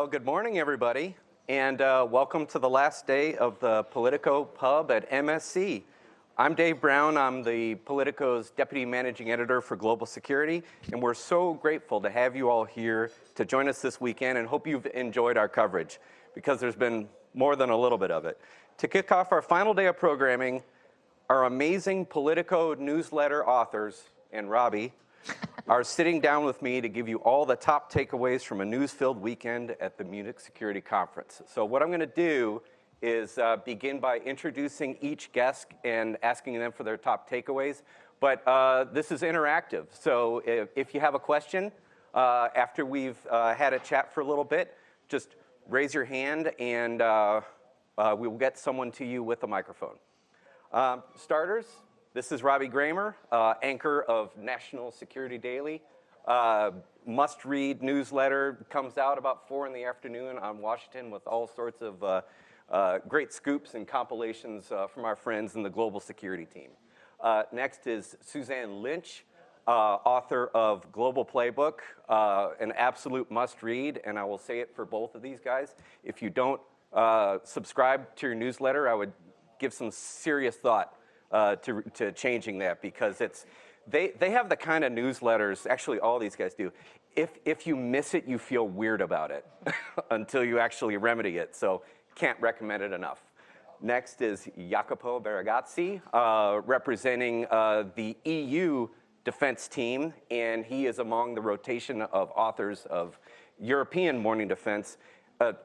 good morning, everybody, and welcome to the last day of the Politico Pub at MSC. I'm Dave Brown. I'm the Politico's Deputy Managing Editor for Global Security, and we're so grateful to have you all here to join us this weekend and hope you've enjoyed our coverage, because there's been more than a little bit of it. To kick off our final day of programming, our amazing Politico newsletter authors and Robbie are sitting down with me to give you all the top takeaways from a news-filled weekend at the Munich Security Conference. So what I'm going to do is begin by introducing each guest and asking them for their top takeaways. But this is interactive, so if you have a question after we've had a chat for a little bit, just raise your hand and we will get someone to you with a microphone. Starters, this is Robbie Gramer, anchor of National Security Daily. Must-read newsletter, comes out about 4 in the afternoon on Washington with all sorts of great scoops and compilations from our friends in the global security team. Next is Suzanne Lynch, author of Global Playbook, an absolute must-read, and I will say it for both of these guys. If you don't subscribe to your newsletter, I would give some serious thought to changing that, because they have the kind of newsletters, actually all these guys do, if you miss it, you feel weird about it until you actually remedy it, so can't recommend it enough. Next is Jacopo Beragazzi, representing the EU defense team, and he is among the rotation of authors of European Morning Defense.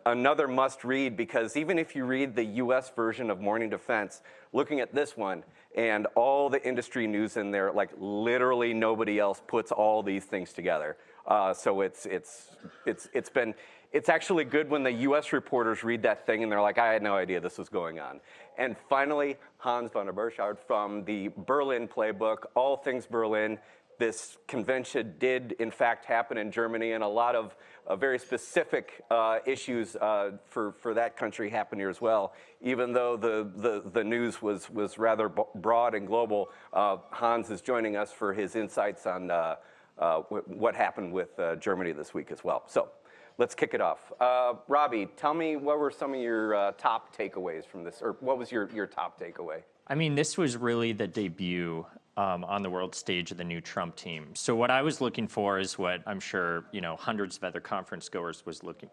Another must-read, because even if you read the US version of Morning Defense, looking at this one and all the industry news in there, like literally nobody else puts all these things together. So it's actually good when the US reporters read that thing and they're like, I had no idea this was going on. And finally, Hans von der Burchard from the Berlin Playbook, all things Berlin. This convention did, in fact, happen in Germany, and a lot of very specific issues for that country happen here as well. Even though the news was rather broad and global, Hans is joining us for his insights on what happened with Germany this week as well. So let's kick it off. Robbie, tell me, what were some of your top takeaways from this, or what was your top takeaway? I mean, this was really the debut on the world stage of the new Trump team. So what I was looking for is what I'm sure hundreds of other conference goers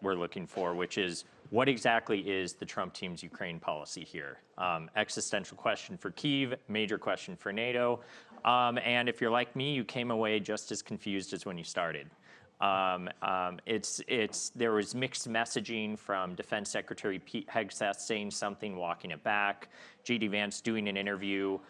were looking for, which is what exactly is the Trump team's Ukraine policy here? Existential question for Kyiv, major question for NATO, and if you're like me, you came away just as confused as when you started. There was mixed messaging from Defense Secretary Pete Hegseth saying something, walking it back, JD Vance doing an interview,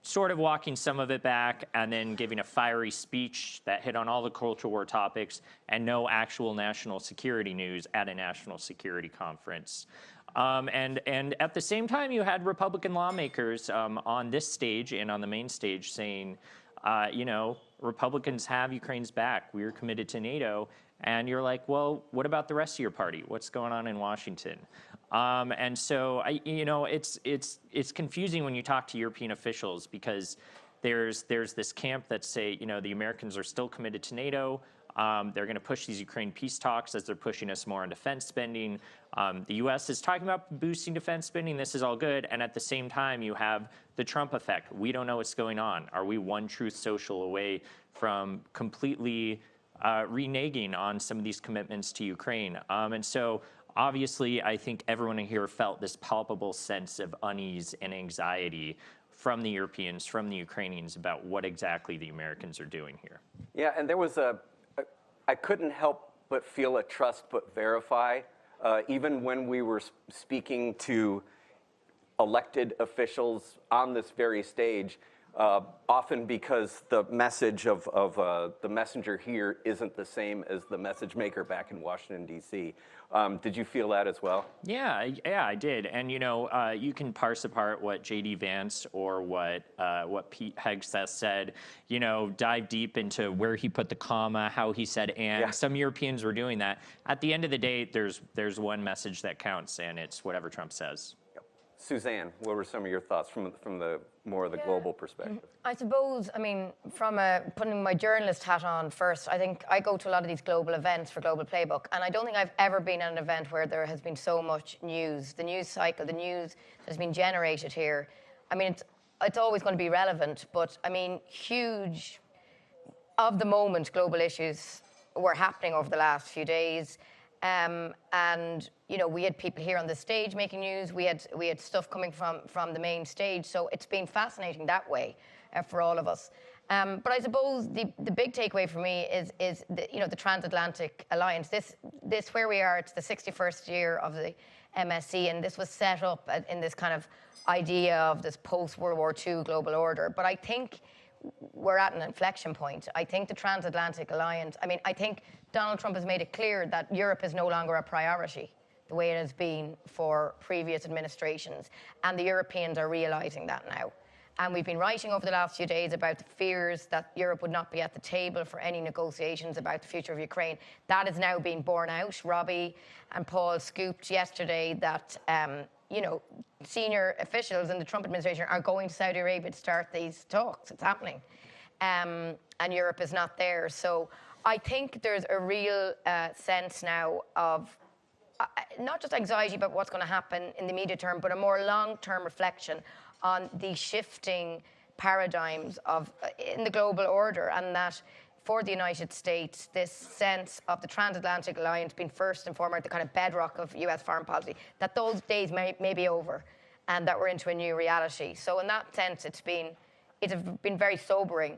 sort of walking some of it back, and then giving a fiery speech that hit on all the culture war topics, and no actual national security news at a national security conference. And at the same time, you had Republican lawmakers on this stage and on the main stage saying, Republicans have Ukraine's back. We're committed to NATO. And you're like, well, what about the rest of your party? What's going on in Washington? And so, it's confusing when you talk to European officials, because there's this camp that say, the Americans are still committed to NATO. They're going to push these Ukraine peace talks as they're pushing us more on defense spending. The U.S. is talking about boosting defense spending. This is all good. And at the same time, you have the Trump effect. We don't know what's going on. Are we one Truth Social away from completely reneging on some of these commitments to Ukraine? And so, obviously, I think everyone here felt this palpable sense of unease and anxiety from the Europeans, from the Ukrainians, about what exactly the Americans are doing here. Yeah, and there was I couldn't help but feel a trust but verify, even when we were speaking to elected officials on this very stage, often because the message of the messenger here isn't the same as the message maker back in Washington, D.C. Did you feel that as well? Yeah, I did. And, you can parse apart what JD Vance or what Pete Hegseth said, dive deep into where he put the comma, how he said and. Yeah. Some Europeans were doing that. At the end of the day, there's one message that counts, and it's whatever Trump says. Suzanne, what were some of your thoughts from the more of the global perspective? I suppose, I mean, from putting my journalist hat on first, I think I go to a lot of these global events for Global Playbook, and I don't think I've ever been at an event where there has been so much news. The news cycle, the news that has been generated here, I mean, it's always going to be relevant, but I mean, huge of the moment global issues were happening over the last few days. And you know, we had people here on the stage making news. We had stuff coming from the main stage. So it's been fascinating that way for all of us. But I suppose the big takeaway for me is the transatlantic alliance. This where we are. It's the 61st year of the MSC, and this was set up in this kind of idea of this post-World War II global order. But I think we're at an inflection point. I think the transatlantic alliance, I mean, I think Donald Trump has made it clear that Europe is no longer a priority the way it has been for previous administrations. And the Europeans are realizing that now. And we've been writing over the last few days about the fears that Europe would not be at the table for any negotiations about the future of Ukraine. That is now being borne out. Robbie and Paul scooped yesterday that senior officials in the Trump administration are going to Saudi Arabia to start these talks. It's happening. And Europe is not there. So I think there's a real sense now of not just anxiety about what's going to happen in the immediate term, but a more long-term reflection on the shifting paradigms in the global order, and that for the United States, this sense of the transatlantic alliance being first and foremost the kind of bedrock of US foreign policy, that those days may be over and that we're into a new reality. So in that sense, it's been very sobering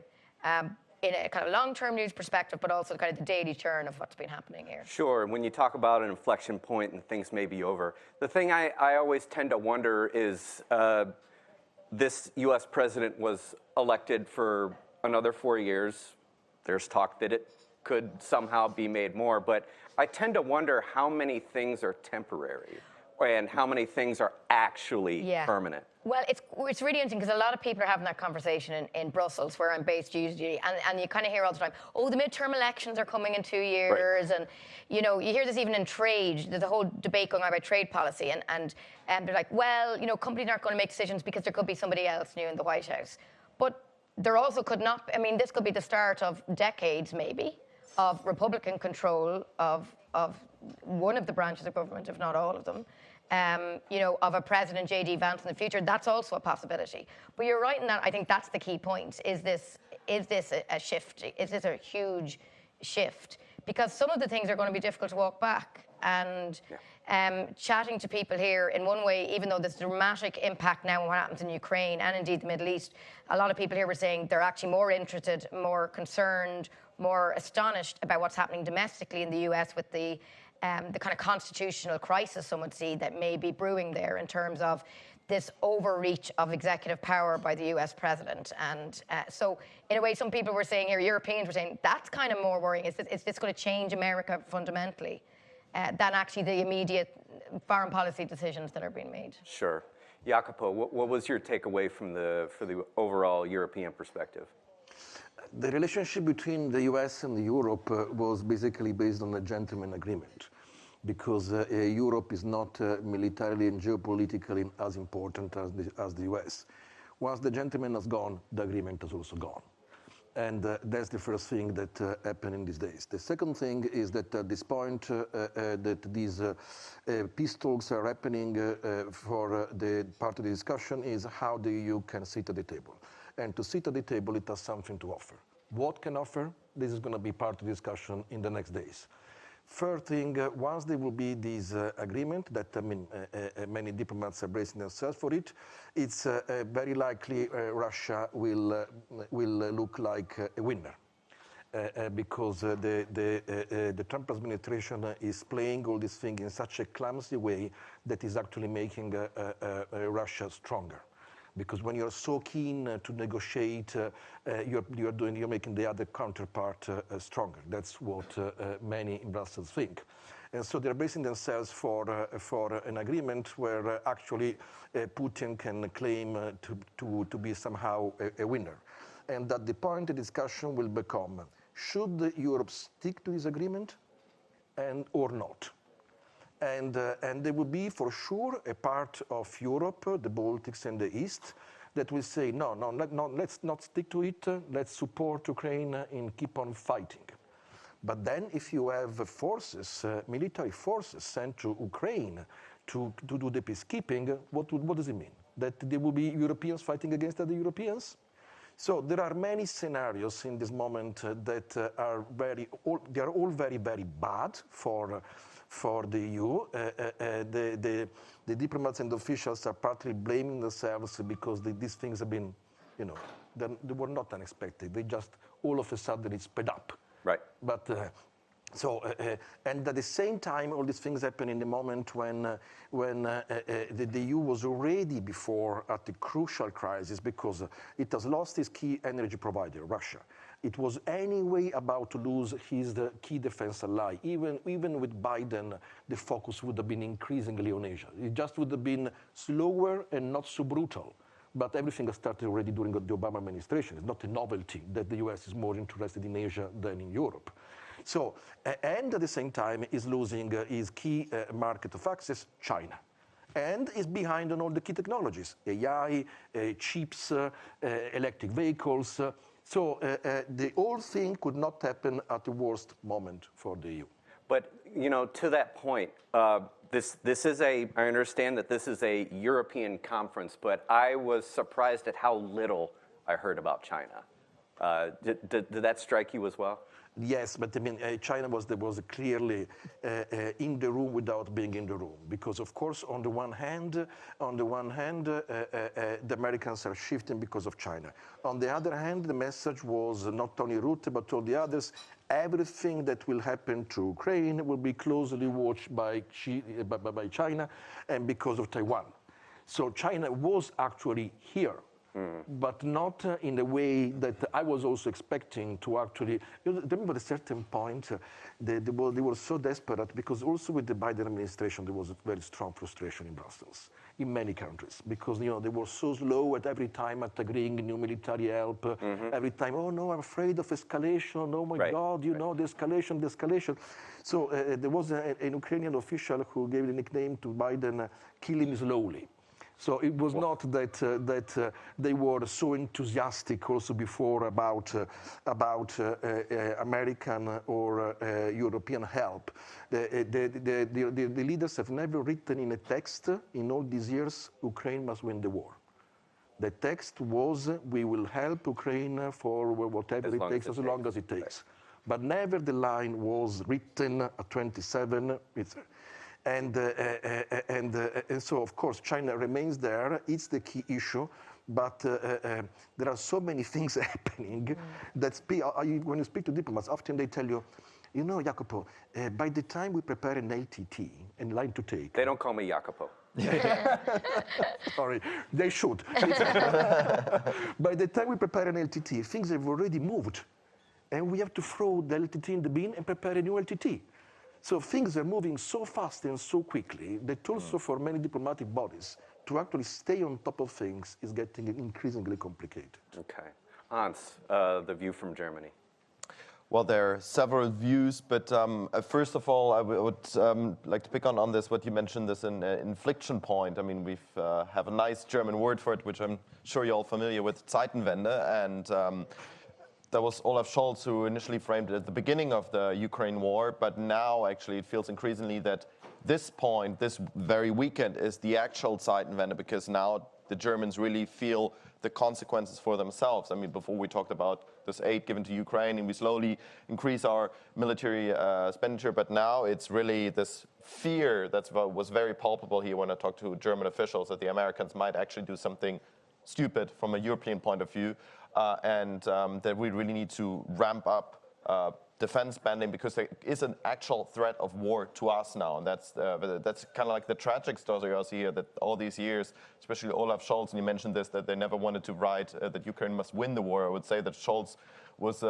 in a kind of long-term news perspective, but also kind of the daily churn of what's been happening here. Sure, when you talk about an inflection point and things may be over, the thing I always tend to wonder is this US president was elected for another 4 years. There's talk that it could somehow be made more, but I tend to wonder how many things are temporary and how many things are actually permanent. Well, it's really interesting because a lot of people are having that conversation in Brussels, where I'm based usually, and you kind of hear all the time, oh, the midterm elections are coming in 2 years, right. And you hear this even in trade. There's a whole debate going on about trade policy, and they're like, well, companies aren't going to make decisions because there could be somebody else new in the White House, but there also could not. I mean, this could be the start of decades, maybe, of Republican control of one of the branches of government, if not all of them. Of a President JD Vance in the future, that's also a possibility. But you're right in that. I think that's the key point. Is this a shift? Is this a huge shift? Because some of the things are going to be difficult to walk back. And chatting to people here, in one way, even though there's dramatic impact now on what happens in Ukraine and indeed the Middle East, a lot of people here were saying they're actually more interested, more concerned, more astonished about what's happening domestically in the US with the kind of constitutional crisis some would see that may be brewing there in terms of this overreach of executive power by the US president. And so in a way, some people were saying here, Europeans were saying, that's kind of more worrying. Is this going to change America fundamentally than actually the immediate foreign policy decisions that are being made? Sure. Jacopo, what was your takeaway for the overall European perspective? The relationship between the US and Europe was basically based on a gentleman agreement, because Europe is not militarily and geopolitically as important as the US. Once the gentleman has gone, the agreement has also gone. And that's the first thing that happened in these days. The second thing is that at this point, that these peace talks are happening for the part of the discussion is how the EU can sit at the table. And to sit at the table, it has something to offer. What can offer? This is going to be part of the discussion in the next days. Third thing, once there will be this agreement that many diplomats are bracing themselves for it, it's very likely Russia will look like a winner. Because the Trump administration is playing all these things in such a clumsy way that is actually making Russia stronger. Because when you're so keen to negotiate, you're making the other counterpart stronger. That's what many in Brussels think. And so they're bracing themselves for an agreement where actually Putin can claim to be somehow a winner. And at the point the discussion will become, should Europe stick to this agreement or not? And there will be, for sure, a part of Europe, the Baltics and the East, that will say, no, let's not stick to it. Let's support Ukraine and keep on fighting. But then if you have forces, military forces sent to Ukraine to do the peacekeeping, what does it mean? That there will be Europeans fighting against other Europeans? So there are many scenarios in this moment that are they are all very, very bad for the EU. The diplomats and officials are partly blaming themselves because these things have been, they were not unexpected. They just all of a sudden it sped up. Right. But and at the same time, all these things happen in the moment when the EU was already before at a crucial crisis because it has lost its key energy provider, Russia. It was anyway about to lose his key defense ally. Even with Biden, the focus would have been increasingly on Asia. It just would have been slower and not so brutal. But everything has started already during the Obama administration. It's not a novelty that the US is more interested in Asia than in Europe. So, and at the same time is losing his key market of access, China. And is behind on all the key technologies, AI, chips, electric vehicles. So the whole thing could not happen at the worst moment for the EU. But, to that point, this is I understand that this is a European conference, but I was surprised at how little I heard about China. Did that strike you as well? Yes, but I mean, China was clearly in the room without being in the room, because of course, on the one hand, the Americans are shifting because of China. On the other hand, the message was not only Rutte but all the others. Everything that will happen to Ukraine will be closely watched by China, and because of Taiwan. So China was actually here. But not in the way that I was also expecting to actually. Remember, at a certain point, they were so desperate because also with the Biden administration, there was a very strong frustration in Brussels, in many countries, because they were so slow at every time at agreeing new military help. Every time, oh no, I'm afraid of escalation. Oh my God, the escalation. So there was an Ukrainian official who gave the nickname to Biden, "Kill him slowly." So it was not that they were so enthusiastic also before about American or European help. The leaders have never written in a text in all these years, Ukraine must win the war. The text was, we will help Ukraine for whatever it takes, as long as it takes. But never the line was written at 27. And so, of course, China remains there. It's the key issue. But there are so many things happening that when you speak to diplomats, often they tell you, Jacopo, by the time we prepare an LTT and line to take. They don't call me Jacopo. Sorry, they should. By the time we prepare an LTT, things have already moved. And we have to throw the LTT in the bin and prepare a new LTT. So things are moving so fast and so quickly that also for many diplomatic bodies to actually stay on top of things is getting increasingly complicated. Okay. Hans, the view from Germany. Well, there are several views, but first of all, I would like to pick on this, what you mentioned, this inflection point. I mean, we have a nice German word for it, which I'm sure you're all familiar with, Zeitenwende, and that was Olaf Scholz who initially framed it at the beginning of the Ukraine war, but now actually it feels increasingly that this point, this very weekend, is the actual Zeitenwende, because now the Germans really feel the consequences for themselves. I mean, before we talked about this aid given to Ukraine and we slowly increase our military expenditure, but now it's really this fear that was very palpable here when I talked to German officials, that the Americans might actually do something stupid from a European point of view, and that we really need to ramp up defense spending, because there is an actual threat of war to us now. And that's kind of like the tragic story also here, that all these years, especially Olaf Scholz, and you mentioned this, that they never wanted to write that Ukraine must win the war. I would say that Scholz was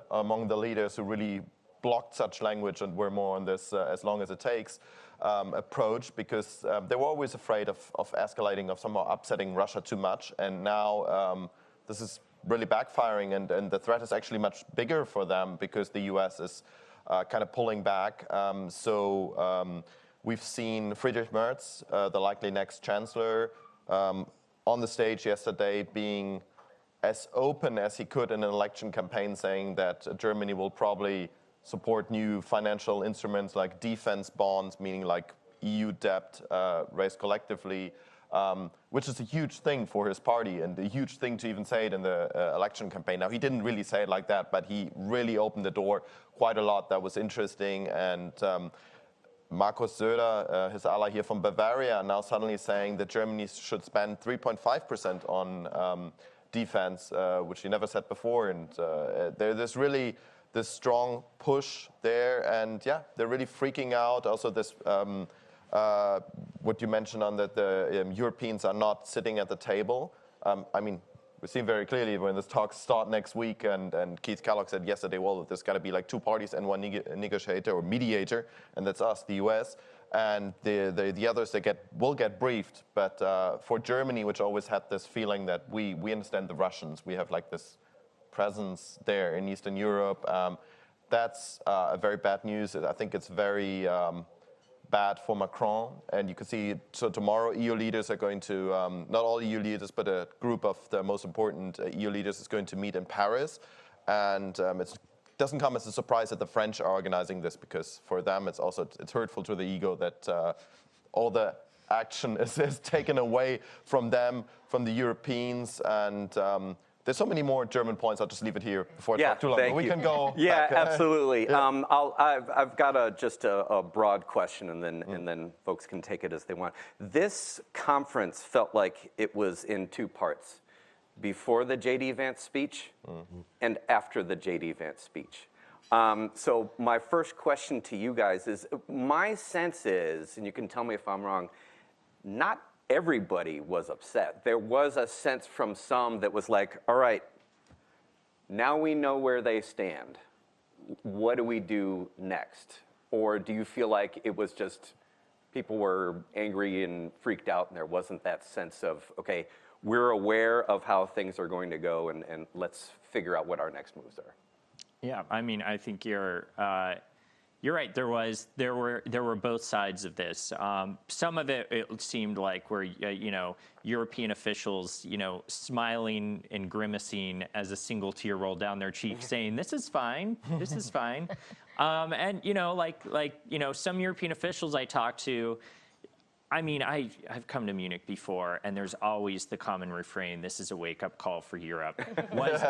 among the leaders who really blocked such language and were more on this as long as it takes approach, because they were always afraid of escalating, of somehow upsetting Russia too much. And now this is really backfiring, and the threat is actually much bigger for them because the US is kind of pulling back. So we've seen Friedrich Merz, the likely next chancellor, on the stage yesterday being as open as he could in an election campaign, saying that Germany will probably support new financial instruments like defense bonds, meaning like EU debt raised collectively, which is a huge thing for his party and a huge thing to even say it in the election campaign. Now, he didn't really say it like that, but he really opened the door quite a lot. That was interesting. And Markus Söder, his ally here from Bavaria, now suddenly saying that Germany should spend 3.5% on defense, which he never said before. And there's really this strong push there. And yeah, they're really freaking out. Also this, what you mentioned on that the Europeans are not sitting at the table. I mean, we see very clearly when this talks start next week, and Keith Kellogg said yesterday, well, there's got to be like two parties and one negotiator or mediator, and that's us, the US. And the others, will get briefed. But for Germany, which always had this feeling that we understand the Russians, we have like this presence there in Eastern Europe, that's a very bad news. I think it's very bad for Macron, and you can see, so tomorrow EU leaders are going to, not all EU leaders, but a group of the most important EU leaders is going to meet in Paris, and it doesn't come as a surprise that the French are organizing this, because for them it's hurtful to the ego that all the action is taken away from them, from the Europeans, and there's so many more German points. I'll just leave it here before I talk too long. Thank we you. can go. Yeah, back. absolutely. Yeah. I've got just a broad question, and then folks can take it as they want. This conference felt like it was in two parts: before the JD Vance speech and after the JD Vance speech. So my first question to you guys is: my sense is, and you can tell me if I'm wrong, not everybody was upset. There was a sense from some that was like, all right, now we know where they stand. What do we do next? Or do you feel like it was just people were angry and freaked out, and there wasn't that sense of, okay, we're aware of how things are going to go, and let's figure out what our next moves are? Yeah, I mean, I think you're right. There were both sides of this. Some of it seemed like where European officials smiling and grimacing as a single tear rolled down their cheek, saying this is fine, this is fine, and some European officials I talked to. I mean, I've come to Munich before, and there's always the common refrain, this is a wake-up call for Europe. Was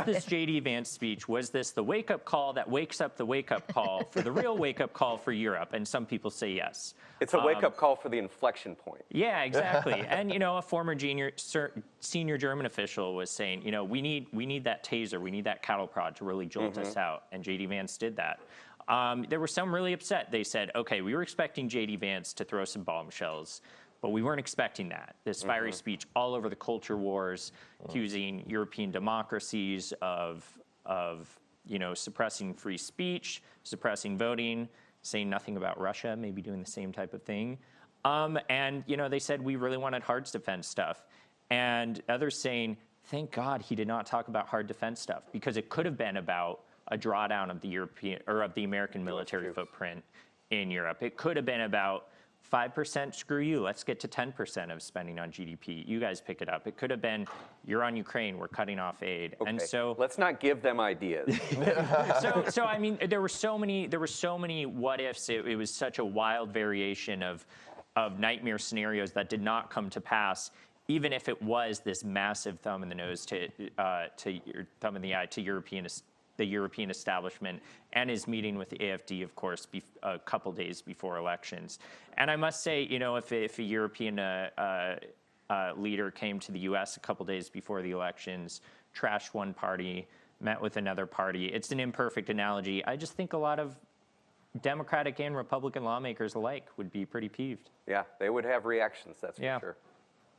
this JD Vance speech, was this the wake-up call that wakes up the wake-up call for the real wake-up call for Europe? And some people say yes. It's a wake-up call for the inflection point. Yeah, exactly. And, a former senior German official was saying, we need that taser, we need that cattle prod to really jolt us out, and JD Vance did that. There were some really upset. They said, okay, we were expecting JD Vance to throw some bombshells, but we weren't expecting that. This fiery speech all over the culture wars, accusing European democracies of suppressing free speech, suppressing voting, saying nothing about Russia, maybe doing the same type of thing. And they said we really wanted hard defense stuff. And others saying, thank God he did not talk about hard defense stuff, because it could have been about a drawdown of the American military footprint in Europe. It could have been about 5%, screw you, let's get to 10% of spending on GDP. You guys pick it up. It could have been, you're on Ukraine, we're cutting off aid. Okay. And so let's not give them ideas. so I mean, there were so many what ifs. It was such a wild variation of nightmare scenarios that did not come to pass, even if it was this massive thumb in the nose thumb in the eye to the European establishment, and his meeting with the AfD, of course, a couple days before elections. And I must say, if a European leader came to the U.S. a couple days before the elections, trashed one party, met with another party, it's an imperfect analogy. I just think a lot of Democratic and Republican lawmakers alike would be pretty peeved. Yeah, they would have reactions, that's for sure.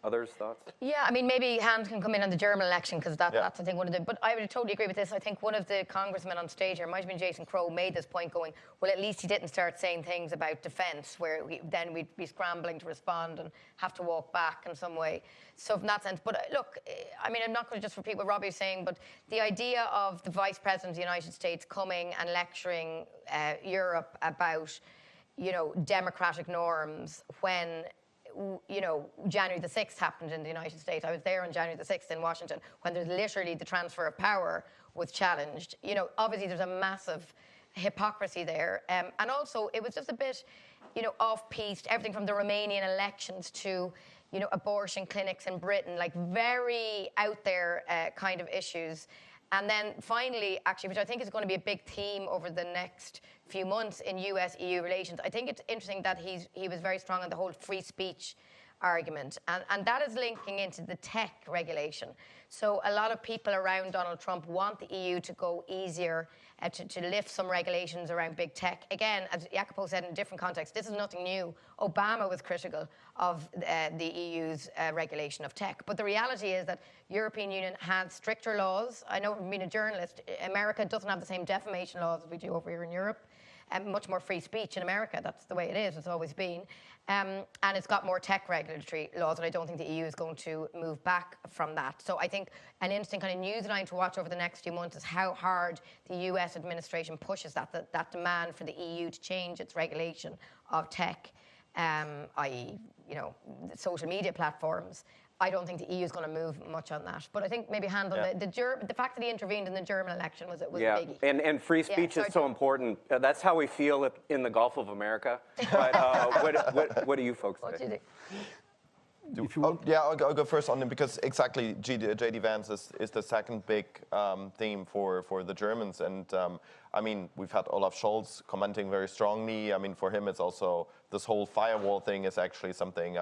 Others' thoughts? Yeah, I mean, maybe Hans can come in on the German election, because that's, I think, one of the... But I would totally agree with this. I think one of the congressmen on stage here, might have been Jason Crow, made this point going, well, at least he didn't start saying things about defence, where then we'd be scrambling to respond and have to walk back in some way. So in that sense, but look, I mean, I'm not going to just repeat what Robbie was saying, but the idea of the Vice President of the United States coming and lecturing Europe about democratic norms when, January the 6th happened in the United States. I was there on January the 6th in Washington when there's literally the transfer of power was challenged. Obviously there's a massive hypocrisy there. And also it was just a bit, off-piste, everything from the Romanian elections to, abortion clinics in Britain, like very out there kind of issues. And then finally, actually, which I think is going to be a big theme over the next few months in US-EU relations, I think it's interesting that he was very strong on the whole free speech argument. And that is linking into the tech regulation. So a lot of people around Donald Trump want the EU to go easier, to lift some regulations around big tech. Again, as Jacopo said in a different context, this is nothing new. Obama was critical of the EU's regulation of tech. But the reality is that European Union had stricter laws. I know from being a journalist, America doesn't have the same defamation laws as we do over here in Europe. Much more free speech in America. That's the way it is. It's always been. And it's got more tech regulatory laws, and I don't think the EU is going to move back from that. So I think an interesting kind of news line to watch over the next few months is how hard the US administration pushes that demand for the EU to change its regulation of tech, i.e., social media platforms. I don't think the EU is going to move much on that. But I think maybe handle the fact that he intervened in the German election was a biggie. And free speech is so important. That's how we feel in the Gulf of America. But what do you folks think? What do you think? I'll go first on it because exactly JD Vance is the second big theme for the Germans. And we've had Olaf Scholz commenting very strongly. For him, it's also this whole firewall thing is actually something,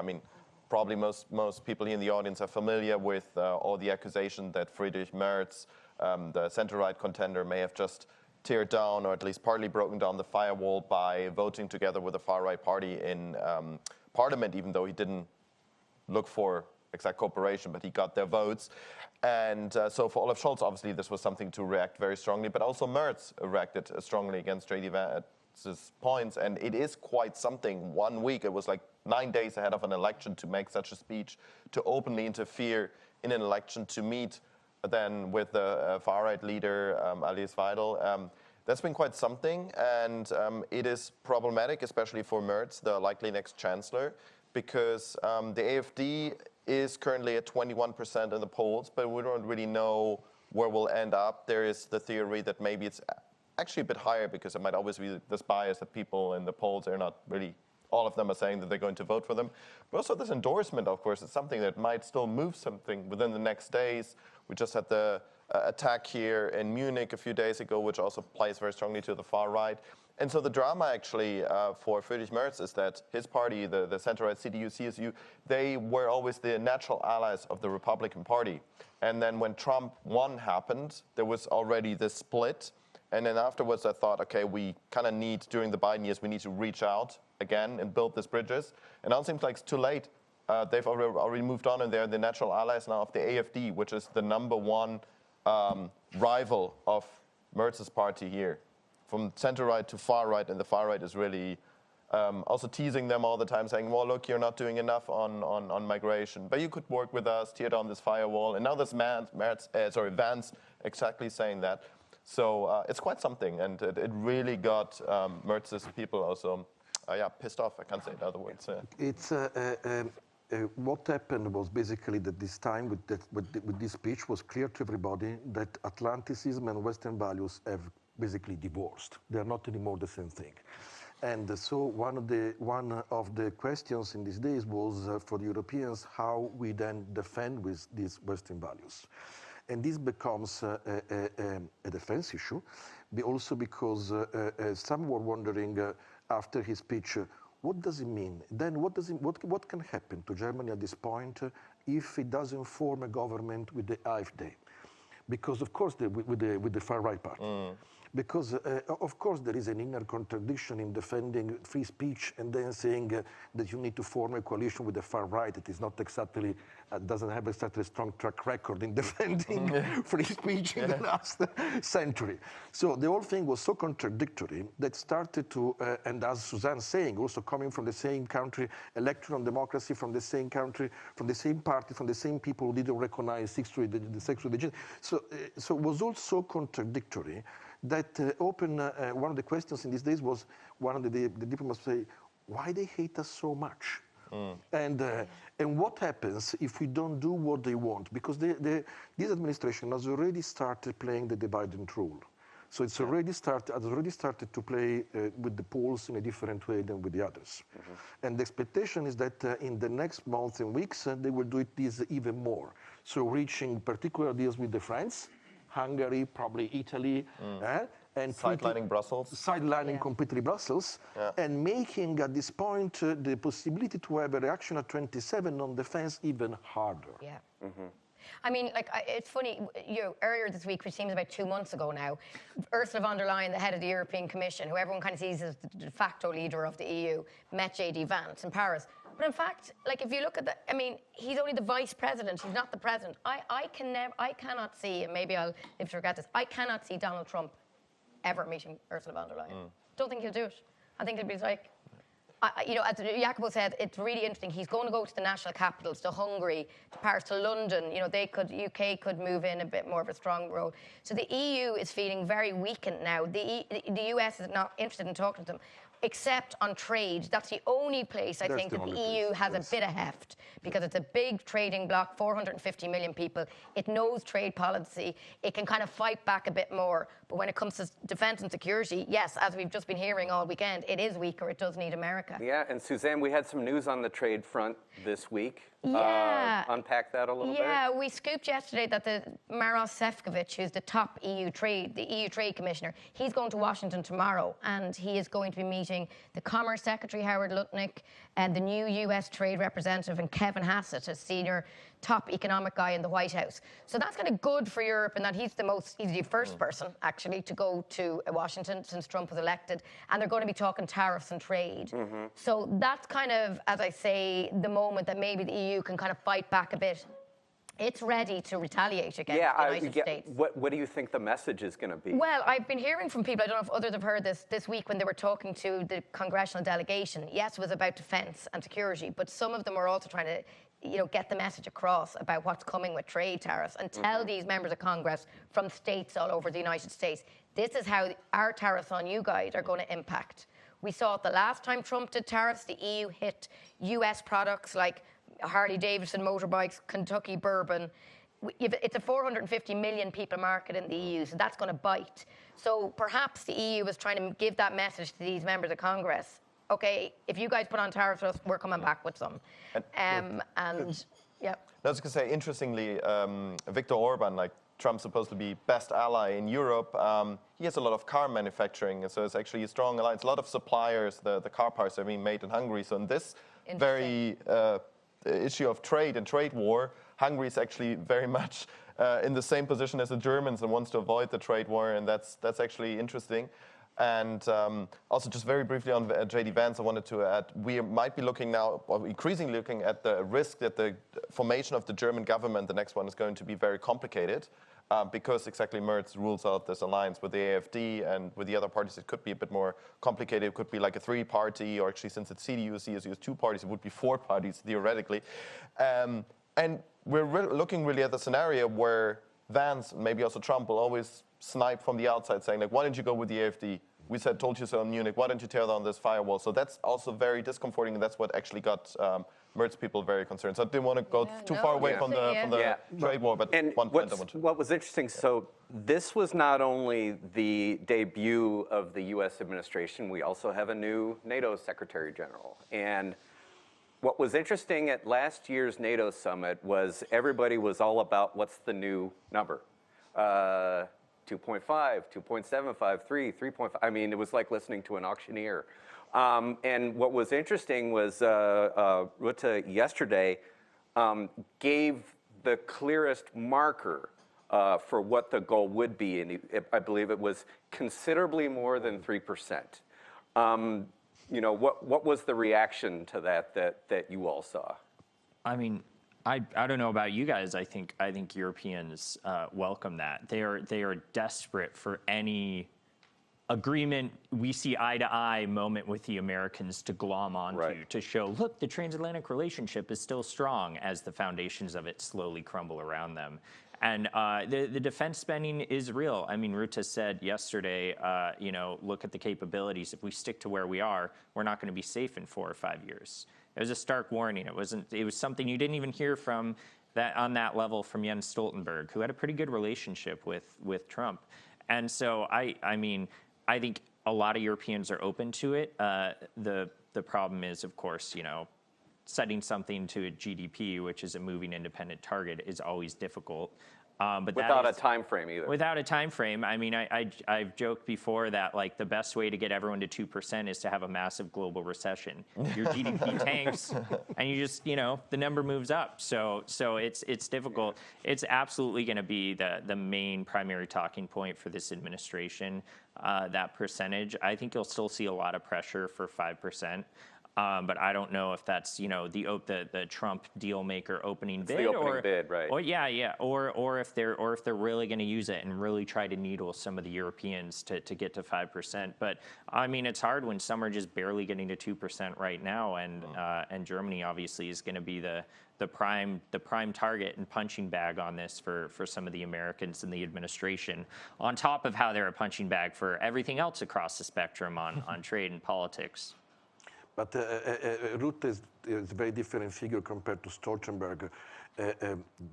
probably most people here in the audience are familiar with all the accusation that Friedrich Merz, the center-right contender, may have just teared down or at least partly broken down the firewall by voting together with the far-right party in parliament, even though he didn't look for exact cooperation, but he got their votes. And so for Olaf Scholz, obviously, this was something to react very strongly, but also Merz reacted strongly against JD Vance's points, and it is quite something. 1 week, it was like 9 days ahead of an election to make such a speech, to openly interfere in an election, to meet then with the far-right leader, Alice Weidel. That's been quite something, and it is problematic, especially for Merz, the likely next chancellor, because the AfD is currently at 21% in the polls, but we don't really know where we'll end up. There is the theory that maybe it's actually a bit higher because it might always be this bias that people in the polls are not really, all of them are saying that they're going to vote for them. But also this endorsement, of course, is something that might still move something within the next days. We just had the attack here in Munich a few days ago, which also plays very strongly to the far right. And so the drama actually for Friedrich Merz is that his party, the center-right CDU, CSU, they were always the natural allies of the Republican Party. And then when Trump won happened, there was already this split. And then afterwards I thought, okay, we kind of need, during the Biden years, we need to reach out again and build these bridges. And now it seems like it's too late. They've already moved on, and they're the natural allies now of the AfD, which is the #1 rival of Merz's party here. From center-right to far-right, and the far-right is really also teasing them all the time, saying, well, look, you're not doing enough on migration, but you could work with us, tear down this firewall. And now this Vance exactly saying that. So it's quite something, and it really got Merz's people also pissed off. I can't say it in other words. It's what happened was basically that this time with this speech was clear to everybody that Atlanticism and Western values have basically divorced. They are not anymore the same thing. And so one of the questions in these days was for the Europeans how we then defend with these Western values. And this becomes a defense issue, also because some were wondering after his speech, what does it mean? Then what can happen to Germany at this point if it doesn't form a government with the AfD? Because of course with the far-right party. Because, of course, there is an inner contradiction in defending free speech and then saying that you need to form a coalition with the far right. It is not exactly, doesn't have exactly a strong track record in defending free speech in the last century. So the whole thing was so contradictory that started to, and as Suzanne's saying, also coming from the same country, electoral democracy from the same country, from the same party, from the same people who didn't recognize the sexual identity. So it was all so contradictory that one of the questions in these days was one of the diplomats say, why they hate us so much? And what happens if we don't do what they want? Because this administration has already started playing the divide and rule. So it's already started to play with the Poles in a different way than with the others. And the expectation is that in the next months and weeks, they will do this even more. So reaching particular deals with the France, Hungary, probably Italy, and Sidelining Brussels. Sidelining completely Brussels, and making at this point the possibility to have a reaction at 27 on defense even harder. Yeah. I mean, like, it's funny, earlier this week, which seems about 2 months ago now, Ursula von der Leyen, the head of the European Commission, who everyone kind of sees as the de facto leader of the EU, met JD Vance in Paris. But in fact, like, if you look at I mean, he's only the vice president, he's not the president. I cannot see, and maybe I'll live to regret this, I cannot see Donald Trump ever meeting Ursula von der Leyen. Don't think he'll do it. I think it'll be like, as Jacopo said, it's really interesting. He's going to go to the national capitals, to Hungary, to Paris, to London. UK could move in a bit more of a strong role. So the EU is feeling very weakened now. The US is not interested in talking to them, except on trade. That's the only place I think that the EU has a bit of heft, because it's a big trading bloc, 450 million people. It knows trade policy. It can kind of fight back a bit more. But when it comes to defense and security, yes, as we've just been hearing all weekend, it is weaker. It does need America. Yeah, and Suzanne, we had some news on the trade front this week. Yeah. Unpack that a little bit. Yeah, we scooped yesterday that the Maros Sefcovic, who's the top EU Trade Commissioner, he's going to Washington tomorrow, and he is going to be meeting the Commerce Secretary, Howard Lutnick, and the new US Trade Representative, and Kevin Hassett, a senior top economic guy in the White House. So that's kind of good for Europe, in that he's the first person, actually, to go to Washington since Trump was elected, and they're going to be talking tariffs and trade. So that's kind of, as I say, the moment that maybe the EU can kind of fight back a bit. It's ready to retaliate against the United States. What do you think the message is going to be? Well, I've been hearing from people, I don't know if others have heard this week when they were talking to the congressional delegation. Yes, it was about defense and security, but some of them were also trying to get the message across about what's coming with trade tariffs, and tell these members of Congress from states all over the United States, this is how our tariffs on you guys are going to impact. We saw it the last time Trump did tariffs. The EU hit US products like Harley-Davidson motorbikes, Kentucky bourbon. It's a 450 million people market in the EU, so that's going to bite. So perhaps the EU was trying to give that message to these members of Congress. Okay, if you guys put on tariffs for us, we're coming back with some. Yeah. I was going to say, interestingly, Viktor Orban, like Trump's supposed to be best ally in Europe, he has a lot of car manufacturing, so it's actually a strong alliance. A lot of suppliers, the car parts are being made in Hungary. So in this very issue of trade and trade war, Hungary is actually very much in the same position as the Germans and wants to avoid the trade war, and that's actually interesting. And also, just very briefly on JD Vance, I wanted to add, we might be looking now, or increasingly looking at the risk that the formation of the German government, the next one, is going to be very complicated, because exactly Merz rules out this alliance with the AfD, and with the other parties it could be a bit more complicated. It could be like a three-party, or actually, since it's CDU, CSU is two parties, it would be four parties theoretically. And we're looking really at the scenario where Vance, maybe also Trump, will always snipe from the outside, saying, like, why didn't you go with the AfD? We told you so in Munich. Why don't you tear down this firewall? So that's also very discomforting, and that's what actually got Merz people very concerned. So I didn't want to go too far away from the trade war, but one point I want to. What was interesting, so this was not only the debut of the U.S. administration, we also have a new NATO Secretary General. And what was interesting at last year's NATO summit was everybody was all about what's the new number. 2.5, 2.75, 3, 3.5. I mean, it was like listening to an auctioneer. And what was interesting was Rutte yesterday gave the clearest marker for what the goal would be, and I believe it was considerably more than 3%. What was the reaction to that you all saw? I mean, I don't know about you guys. I think Europeans welcome that. They are desperate for any agreement we see eye to eye moment with the Americans to glom onto, to show, look, the transatlantic relationship is still strong, as the foundations of it slowly crumble around them. And the defense spending is real. I mean, Rutte said yesterday, look at the capabilities. If we stick to where we are, we're not going to be safe in 4 or 5 years. It was a stark warning. It was something you didn't even hear from on that level from Jens Stoltenberg, who had a pretty good relationship with Trump. And so I think a lot of Europeans are open to it. The problem is, of course, setting something to a GDP, which is a moving independent target, is always difficult. But without a time frame either. Without a time frame. I mean, I've joked before that like the best way to get everyone to 2% is to have a massive global recession. Your GDP tanks, and you just the number moves up. So it's difficult. It's absolutely going to be the main primary talking point for this administration. That percentage, I think you'll still see a lot of pressure for 5%. But I don't know if that's the Trump deal maker opening bid, the opening bid, right? Or if they're really going to use it and really try to needle some of the Europeans to get to 5%. But I mean, it's hard when some are just barely getting to 2% right now, and Germany obviously is going to be the prime target and punching bag on this for some of the Americans in the administration, on top of how they're a punching bag for everything else across the spectrum on trade and politics. But Rutte is a very different figure compared to Stoltenberg,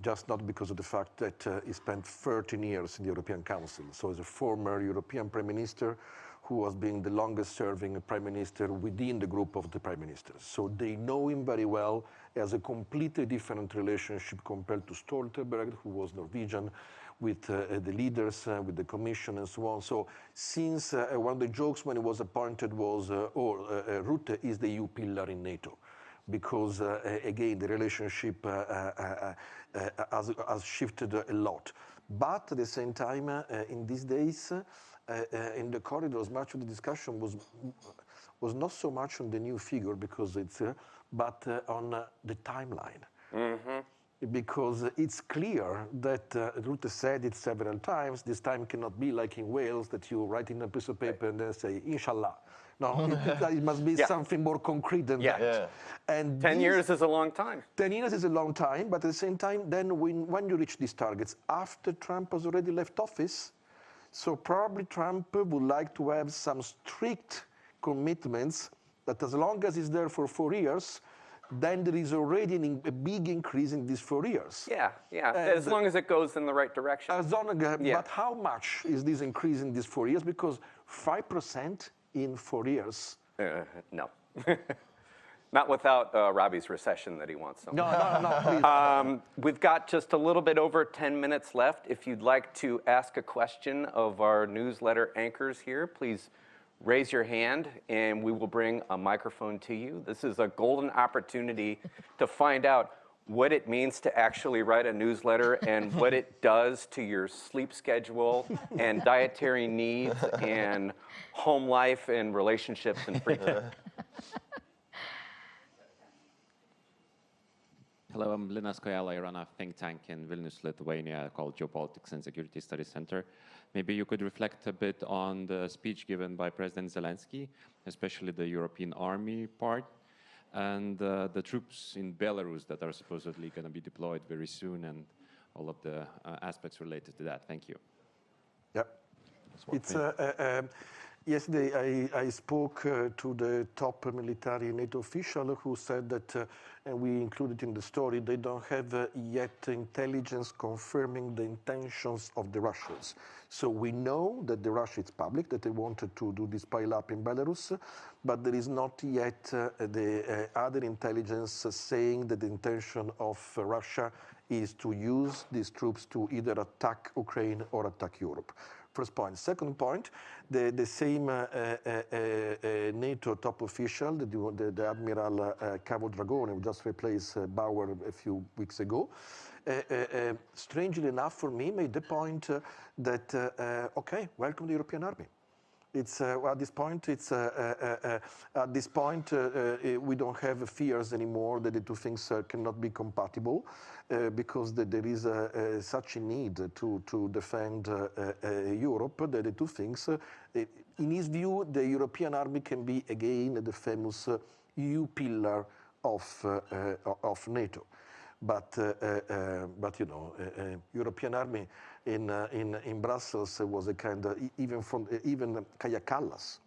just not because of the fact that he spent 13 years in the European Council. So as a former European Prime Minister who was being the longest serving Prime Minister within the group of the Prime Ministers. So they know him very well, as a completely different relationship compared to Stoltenberg, who was Norwegian, with the leaders, with the Commission and so on. So since one of the jokes when he was appointed was, Rutte is the EU pillar in NATO. Because again, the relationship has shifted a lot. But at the same time, in these days, in the corridors, much of the discussion was not so much on the new figure, because but on the timeline. Mm-hmm. Because it's clear that Rutte said it several times, this time cannot be like in Wales, that you write in a piece of paper and then say, Inshallah. No, it must be something more concrete than that. Yeah. And 10 years is a long time. 10 years is a long time, but at the same time, then when you reach these targets, after Trump has already left office, so probably Trump would like to have some strict commitments that as long as he's there for 4 years, then there is already a big increase in these 4 years. Yeah. As long as it goes in the right direction. But how much is this increase in these 4 years? Because 5% in 4 years. No. Not without Robbie's recession that he wants. No, please. We've got just a little bit over 10 minutes left. If you'd like to ask a question of our newsletter anchors here, please raise your hand and we will bring a microphone to you. This is a golden opportunity to find out what it means to actually write a newsletter and what it does to your sleep schedule and dietary needs and home life and relationships and free time. Hello, I'm Linas Kojala. I run a think tank in Vilnius, Lithuania called Geopolitics and Security Studies Center. Maybe you could reflect a bit on the speech given by President Zelensky, especially the European army part, and the troops in Belarus that are supposedly going to be deployed very soon, and all of the aspects related to that. Thank you. Yeah. It's yesterday I spoke to the top military NATO official who said that, and we included in the story, they don't have yet intelligence confirming the intentions of the Russians. So we know that the Russia is public, that they wanted to do this pile-up in Belarus, but there is not yet the other intelligence saying that the intention of Russia is to use these troops to either attack Ukraine or attack Europe. First point. Second point, the same NATO top official, the Admiral Cavo Dragone, who just replaced Bauer a few weeks ago, strangely enough for me, made the point that, okay, welcome the European army. It's at this point. We don't have fears anymore that the two things cannot be compatible, because there is such a need to defend Europe that the two things. In his view, the European army can be again the famous EU pillar of NATO. But you know, European army in Brussels was a kind of, even Kaja Kallas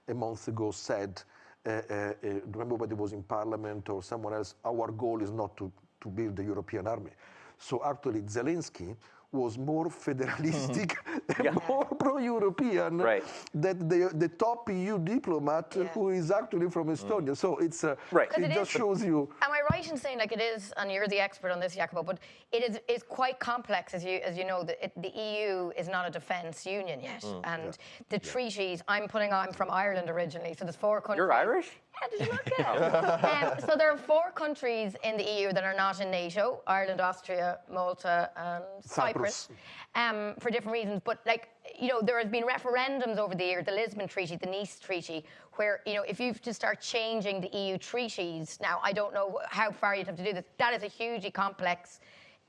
a month ago said, remember when it was in Parliament or somewhere else, our goal is not to build the European army. So actually Zelensky was more federalistic and more pro-European than the top EU diplomat who is actually from Estonia. So it's it just shows you. Am I right in saying, like, it is, and you're the expert on this, Jacopo, but it is quite complex, as you know. The EU is not a defence union yet, and the treaties. I'm from Ireland originally, so there's 4 countries. You're Irish? Yeah, did you not get it? So there are 4 countries in the EU that are not in NATO: Ireland, Austria, Malta, and Cyprus. For different reasons. But, like, you know, there has been referendums over the year, the Lisbon Treaty, the Nice Treaty, where, you know, if you have to start changing the EU treaties, now I don't know how far you'd have to do this. That is a hugely complex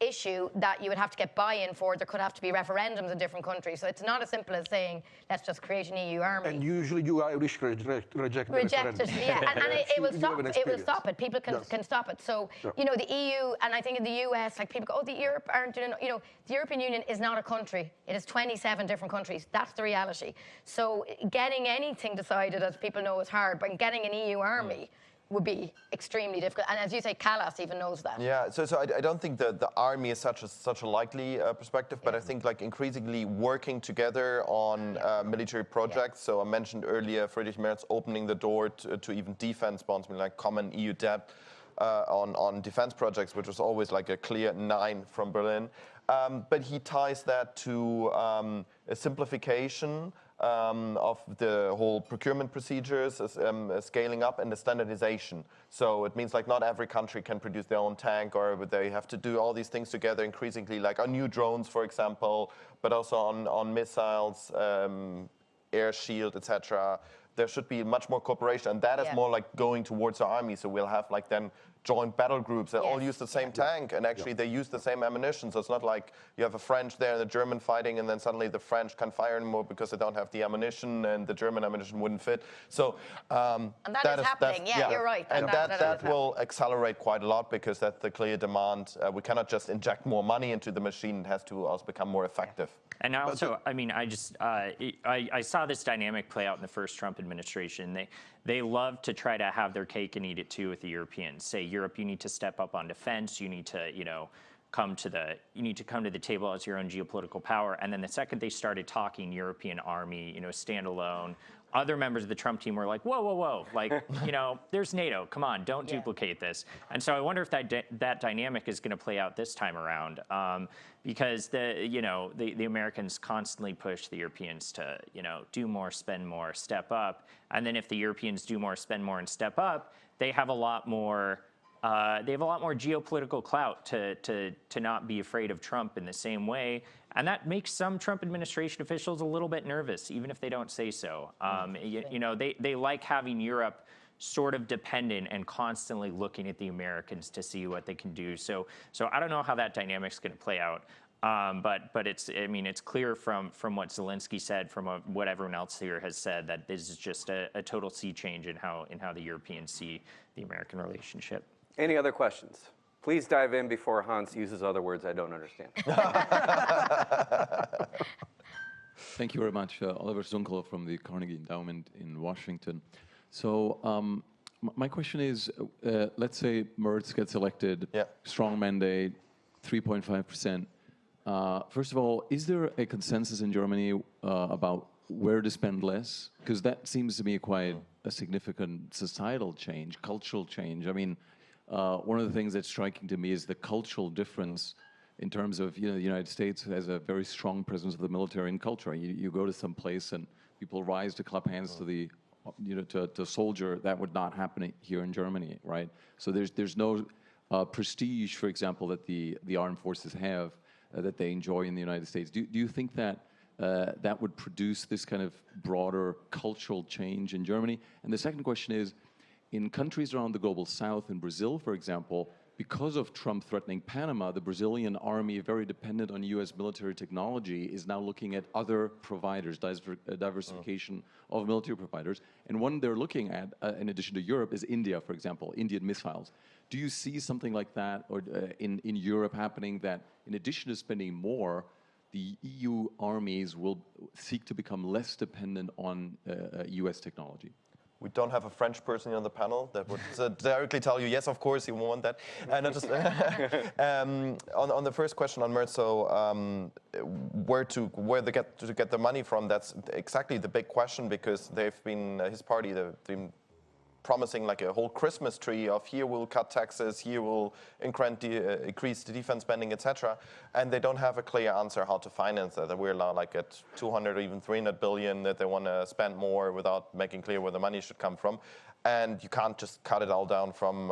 issue that you would have to get buy-in for. There could have to be referendums in different countries. So it's not as simple as saying, let's just create an EU army. And usually you Irish reject the referendum. Yeah, and it will stop. It will stop it. People can stop it. So, you know, the EU, and I think in the US, like, people go, oh, the Europe aren't doing, you know, the European Union is not a country. It is 27 different countries. That's the reality. So getting anything decided, as people know, is hard, but getting an EU army would be extremely difficult. And as you say, Kallas even knows that. Yeah, so I don't think that the army is such a likely perspective, but I think, like, increasingly working together on military projects. So I mentioned earlier Friedrich Merz opening the door to even defense bonds, like common EU debt on defense projects, which was always like a clear 9 from Berlin. But he ties that to a simplification of the whole procurement procedures, scaling up, and the standardization. So it means, like, not every country can produce their own tank, or they have to do all these things together increasingly, like on new drones, for example, but also on missiles, air shield, etc. There should be much more cooperation, and that is more like going towards the army. So we'll have, like, then joint battle groups that all use the same tank, and actually they use the same ammunition. So it's not like you have a French there and a German fighting, and then suddenly the French can't fire anymore because they don't have the ammunition, and the German ammunition wouldn't fit. So and that is happening. Yeah, you're right. And that will accelerate quite a lot, because that's the clear demand. We cannot just inject more money into the machine; it has to also become more effective. And also, I mean, I saw this dynamic play out in the first Trump administration. They love to try to have their cake and eat it too with the Europeans. Say, Europe, you need to step up on defense. You need to, you know, come to the table as your own geopolitical power. And then the second they started talking European army, you know, standalone, other members of the Trump team were like, whoa, whoa, whoa, like, you know, there's NATO. Come on, don't duplicate this. And so I wonder if that dynamic is going to play out this time around, because the Americans constantly push the Europeans to, you know, do more, spend more, step up. And then if the Europeans do more, spend more, and step up, they have a lot more. They have a lot more geopolitical clout to not be afraid of Trump in the same way. And that makes some Trump administration officials a little bit nervous, even if they don't say so. You know, they like having Europe sort of dependent and constantly looking at the Americans to see what they can do. So I don't know how that dynamic's going to play out. But it's clear from what Zelensky said, from what everyone else here has said, that this is just a total sea change in how the Europeans see the American relationship. Any other questions? Please dive in before Hans uses other words I don't understand. Thank you very much. Oliver Zunkel from the Carnegie Endowment in Washington. So my question is, let's say Merz gets elected, strong mandate, 3.5%. First of all, is there a consensus in Germany about where to spend less? Because that seems to me quite a significant societal change, cultural change. I mean, one of the things that's striking to me is the cultural difference in terms of, you know, the United States has a very strong presence of the military and culture. You go to some place and people rise to clap hands to the, you know, to a soldier. That would not happen here in Germany, right? So there's no prestige, for example, that the armed forces have that they enjoy in the United States. Do you think that that would produce this kind of broader cultural change in Germany? And the second question is, in countries around the global south, in Brazil, for example, because of Trump threatening Panama, the Brazilian army, very dependent on U.S. military technology, is now looking at other providers, diversification of military providers. And one they're looking at, in addition to Europe, is India, for example, Indian missiles. Do you see something like that or in Europe happening, that in addition to spending more, the EU armies will seek to become less dependent on US technology? We don't have a French person on the panel that would directly tell you, yes, of course, you want that. And just, on the first question on Merz, so where to get the money from, that's exactly the big question, because they've been, his party, they've been promising like a whole Christmas tree of here we'll cut taxes, here we'll increase the defense spending, etc. And they don't have a clear answer how to finance that. We're now like at 200 or even 300 billion that they want to spend more without making clear where the money should come from. And you can't just cut it all down from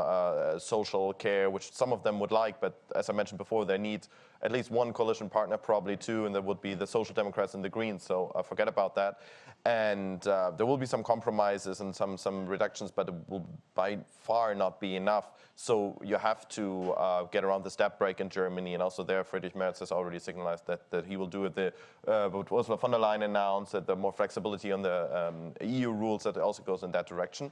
social care, which some of them would like, but as I mentioned before, they need at least one coalition partner, probably two, and that would be the Social Democrats and the Greens, so forget about that. And there will be some compromises and some reductions, but it will by far not be enough. So you have to get around the step break in Germany, and also there Friedrich Merz has already signalized that he will do it. What Ursula von der Leyen announced, that the more flexibility on the EU rules, that also goes in that direction.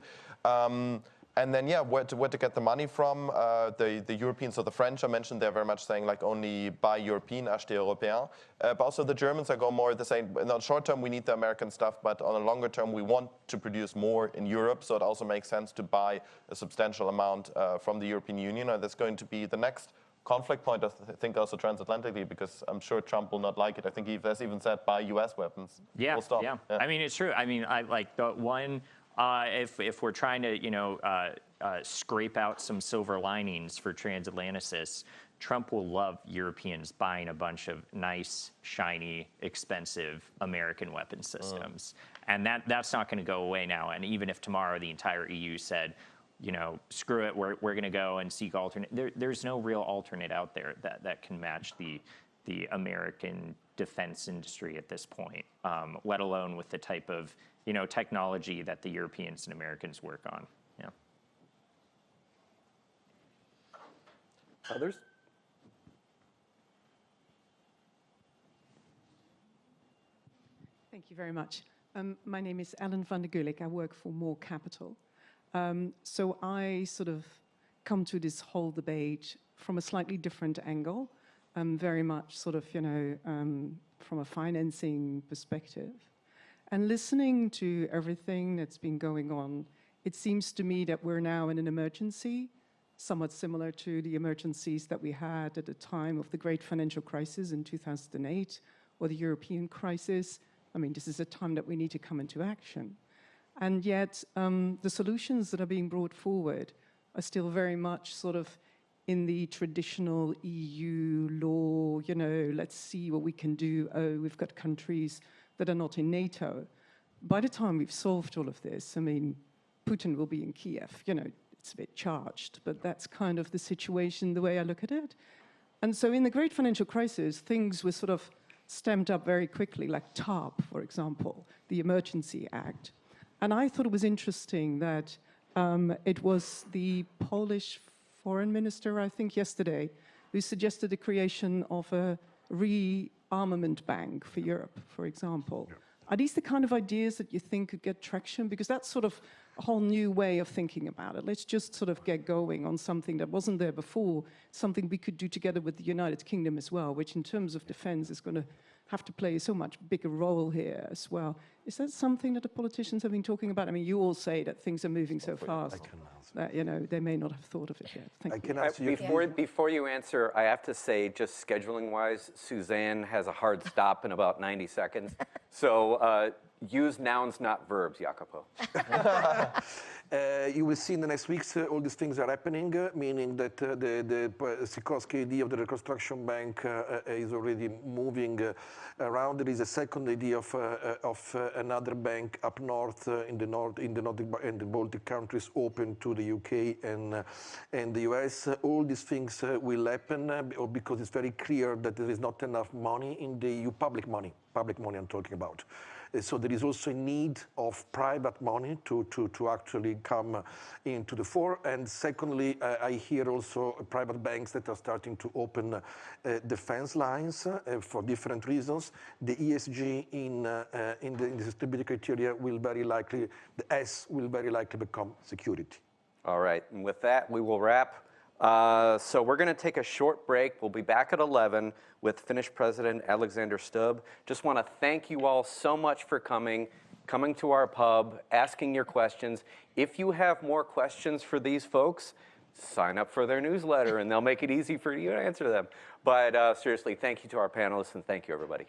And then, yeah, where to get the money from? The Europeans, so the French, I mentioned, they're very much saying like only buy European, acheter européen. But also the Germans are going more the same. In the short term, we need the American stuff, but on a longer term, we want to produce more in Europe. So it also makes sense to buy a substantial amount from the European Union. And that's going to be the next conflict point, I think, also transatlantically, because I'm sure Trump will not like it. I think he has even said buy U.S. weapons. Yeah, Full stop. yeah. I mean, it's true. I mean, I like the one. If we're trying to, scrape out some silver linings for transatlanticists, Trump will love Europeans buying a bunch of nice, shiny, expensive American weapon systems. And that's not going to go away now. And even if tomorrow the entire EU said, screw it, we're going to go and seek alternate, there's no real alternate out there that can match the American defense industry at this point, let alone with the type of technology that the Europeans and Americans work on. Yeah. Others? Thank you very much. My name is Ellen van der Gulik. I work for More Capital. So I sort of come to this whole debate from a slightly different angle, very much sort of, from a financing perspective. And listening to everything that's been going on, it seems to me that we're now in an emergency, somewhat similar to the emergencies that we had at the time of the great financial crisis in 2008 or the European crisis. I mean, this is a time that we need to come into action. And yet, the solutions that are being brought forward are still very much sort of in the traditional EU law, let's see what we can do. Oh, we've got countries that are not in NATO. By the time we've solved all of this, I mean, Putin will be in Kiev. It's a bit charged, but that's kind of the situation, the way I look at it. And so in the great financial crisis, things were sort of stamped up very quickly, like TARP, for example, the Emergency Act. And I thought it was interesting that it was the Polish foreign minister, I think yesterday, who suggested the creation of a rearmament bank for Europe, for example. Yeah. Are these the kind of ideas that you think could get traction? Because that's sort of a whole new way of thinking about it. Let's just sort of get going on something that wasn't there before, something we could do together with the United Kingdom as well, which in terms of defense is going to have to play so much bigger role here as well. Is that something that the politicians have been talking about? I mean, you all say that things are moving so fast that, they may not have thought of it yet. Thank you. Before you answer, I have to say, just scheduling-wise, Suzanne has a hard stop in about 90 seconds. So use nouns, not verbs, Jacopo. You will see in the next weeks all these things are happening, meaning that the Sikorsky idea of the reconstruction bank is already moving around. There is a second idea of another bank up north in the Baltic countries, open to the UK and the US. All these things will happen because it's very clear that there is not enough money in the EU, public money I'm talking about. So there is also a need of private money to actually come into the fore. And secondly, I hear also private banks that are starting to open defense lines for different reasons. The ESG in the stability criteria will very likely, the S will very likely become security. All right, and with that, we will wrap. So we're going to take a short break. We'll be back at 11 with Finnish President Alexander Stubb. Just want to thank you all so much for coming to our pub, asking your questions. If you have more questions for these folks, sign up for their newsletter and they'll make it easy for you to answer them. But seriously, thank you to our panelists and thank you, everybody.